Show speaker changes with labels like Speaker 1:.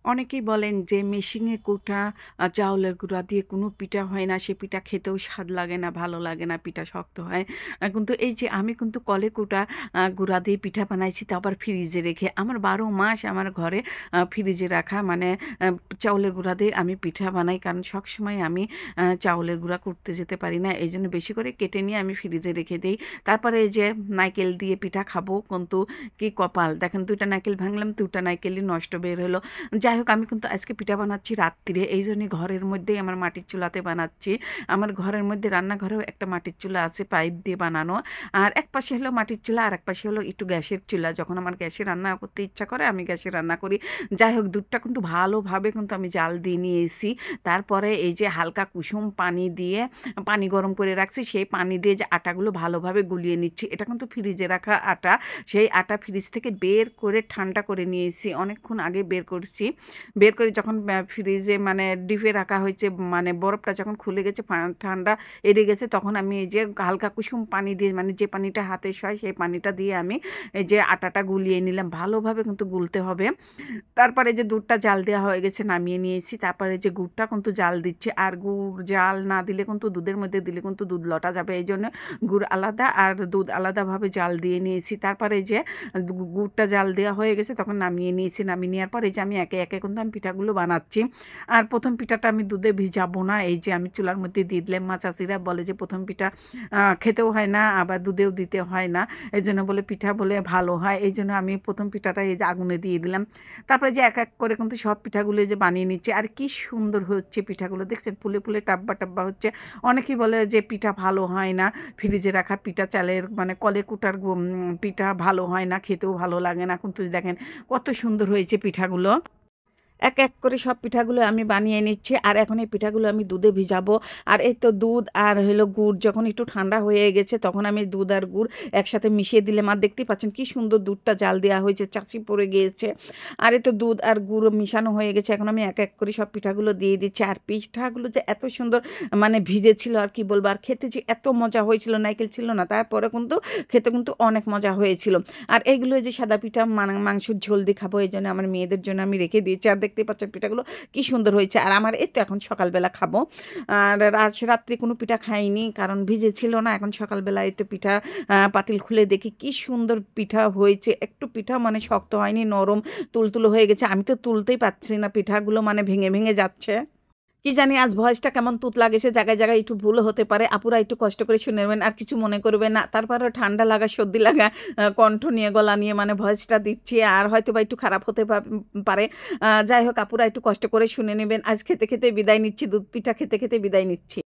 Speaker 1: অনেকেই বলেন যে মেশিনে কুটা চাউলের গুঁড়া দিয়ে কোনো পিঠা হয় না, সে পিঠা খেতেও স্বাদ লাগে না, ভালো লাগে না, পিঠা শক্ত হয়। কিন্তু এই যে আমি কিন্তু কলে কুটা গুঁড়া দিয়ে পিঠা বানাইছি, তা আবার ফ্রিজে রেখে। আমার ১২ মাস আমার ঘরে ফ্রিজে রাখা মানে আ চাউলের গুঁড়া দিয়ে আমি পিঠা বানাই। কারণ সবসময় আমি চাউলের গুঁড়া করতে যেতে পারি না। এইজন্য বেশি করে কেটে নিয়ে আমি ফ্রিজে রেখে দেই। তারপরে এই যে নারকেল দিয়ে পিঠা খাবো, কিন্তু কি কপাল! দেখেন ২ টা নারকেল ভাঙলাম, ২ টা নারকেলই নষ্ট বের হলো। যাই হোক, আমি কিন্তু আজকে পিঠা বানাচ্ছি রাত্তিরে। এইজন্যই ঘরের মধ্যেই আমার মাটির চুলাতে বানাচ্ছি। আমার ঘরের মধ্যে রান্নাঘরেও একটা মাটির চুলা আছে পাইপ দিয়ে বানানো। আর এক পাশে হলো মাটির চুলা, আরেক পাশে হলো একটু গ্যাসের চুলা। যখন আমার গ্যাসে রান্না করতে ইচ্ছা করে আমি গ্যাসে রান্না করি। যাই হোক, দুধটা কিন্তু ভালোভাবে কিন্তু আমি জাল দিয়ে নিয়েছি। তারপরে এই যে হালকা কুসুম পানি দিয়ে পানি গরম করে রাখছি, সেই পানি দিয়ে যে আটাগুলো ভালোভাবে গুলিয়ে নিচ্ছি। এটা কিন্তু ফ্রিজে রাখা আটা। সেই আটা ফ্রিজ থেকে বের করে ঠান্ডা করে নিয়েছি। অনেকক্ষণ আগে বের করছি। বের করে যখন ফ্রিজে মানে ডিপে রাখা হয়েছে, মানে বরফটা যখন খুলে গেছে, ঠান্ডা এড়ে গেছে, তখন আমি এই যে হালকা কুসুম পানি দিয়ে, মানে যে পানিটা হাতে সয় সেই পানিটা দিয়ে আমি এই যে আটাটা গুলিয়ে নিলাম। ভালোভাবে কিন্তু গুলতে হবে। তারপরে যে দুধটা জাল দেওয়া হয়ে গেছে, নামিয়ে নিয়েছি। তারপরে যে গুড়টা কিন্তু জাল দিচ্ছি। আর গুড় জাল না দিলে কিন্তু দুধের মধ্যে দিলে কিন্তু দুধ লটা যাবে। এইজন্য গুড় আলাদা আর দুধ আলাদাভাবে জাল দিয়ে নিয়েছি। তারপরে যে গুড়টা জাল দেওয়া হয়ে গেছে, তখন নামিয়ে নিয়েছি। নামিয়ে নেওয়ার পর এই যে আমি একে, একে কিন্তু আমি পিঠাগুলো বানাচ্ছি। আর ১ম পিঠাটা আমি দুধে ভিজাবো না। এই যে আমি চুলার মধ্যে দিয়ে দিলাম। মা চাচিরা বলে যে ১ম পিঠা খেতেও হয় না, আবার দুধেও দিতে হয় না। এজন্য বলে পিঠা বলে ভালো হয়। এইজন্য আমি ১ম পিঠাটা এই যে আগুনে দিয়ে দিলাম। তারপরে যে এক, এক করে কিন্তু সব পিঠাগুলো এই যে বানিয়ে নিচ্ছি। আর কি সুন্দর হচ্ছে পিঠাগুলো, দেখছেন? ফুলে, ফুলে টাব্বা, টাব্বা হচ্ছে। অনেকেই বলে যে পিঠা ভালো হয় না। ফ্রিজে রাখা পিঠা, চালের মানে কলে কুটার পিঠা ভালো হয় না, খেতেও ভালো লাগে না। কিন্তু দেখেন কত সুন্দর হয়েছে পিঠাগুলো। এক, এক করে সব পিঠাগুলো আমি বানিয়ে নিচ্ছি। আর এখন এই পিঠাগুলো আমি দুধে ভিজাবো। আর এই তো দুধ আর হলো গুড় যখন একটু ঠান্ডা হয়ে গেছে, তখন আমি দুধ আর গুড় একসাথে মিশিয়ে দিলাম। আর দেখতেই পাচ্ছেন কি সুন্দর দুধটা জাল দেওয়া হয়েছে, চাঁচি পড়ে গিয়েছে। আর এই তো দুধ আর গুড় মিশানো হয়ে গেছে। এখন আমি এক, এক করে সব পিঠাগুলো দিয়ে দিচ্ছি। আর পিঠাগুলো যে এত সুন্দর মানে ভিজেছিল আর কি বলবো। আর খেতে যে এত মজা হয়েছিল, নারকেল ছিল না, তারপরে কিন্তু খেতে কিন্তু অনেক মজা হয়েছিল। আর এইগুলো যে সাদা পিঠা মাংসের ঝোল দিয়ে খাবো, এইজন্য আমার মেয়েদের জন্য আমি রেখে দিয়েছি। আর দেখতেই পাচ্ছেন পিঠাগুলো কি সুন্দর হয়েছে। আর আমার এই তো এখন সকালবেলা খাবো। আর রাত্রে কোনো পিঠা খাইনি, কারণ ভিজে ছিল না। এখন সকালবেলা এই তো পিঠা পাতিল খুলে দেখি কি সুন্দর পিঠা হয়েছে। একটু পিঠা মানে শক্ত হয়নি, নরম তুলতুলো হয়ে গেছে। আমি তো তুলতেই পারছি না, পিঠাগুলো মানে ভেঙে, ভেঙে যাচ্ছে। কি জানি আজ ভয়েসটা কেমন তুতলা গেছে, জায়গায়, জায়গায় একটু ভুলও হতে পারে। আপুরা একটু কষ্ট করে শুনে নেবেন, আর কিছু মনে করবেন না। তারপরেও ঠান্ডা লাগা, সর্দি লাগা কণ্ঠ নিয়ে, গলা নিয়ে মানে ভয়েসটা দিচ্ছি, আর হয়তোবা একটু খারাপ হতে পারে। যাই হোক, আপুরা একটু কষ্ট করে শুনে নেবেন। আজ খেতে, খেতে বিদায় নিচ্ছি। দুধ পিঠা খেতে, খেতে বিদায় নিচ্ছি।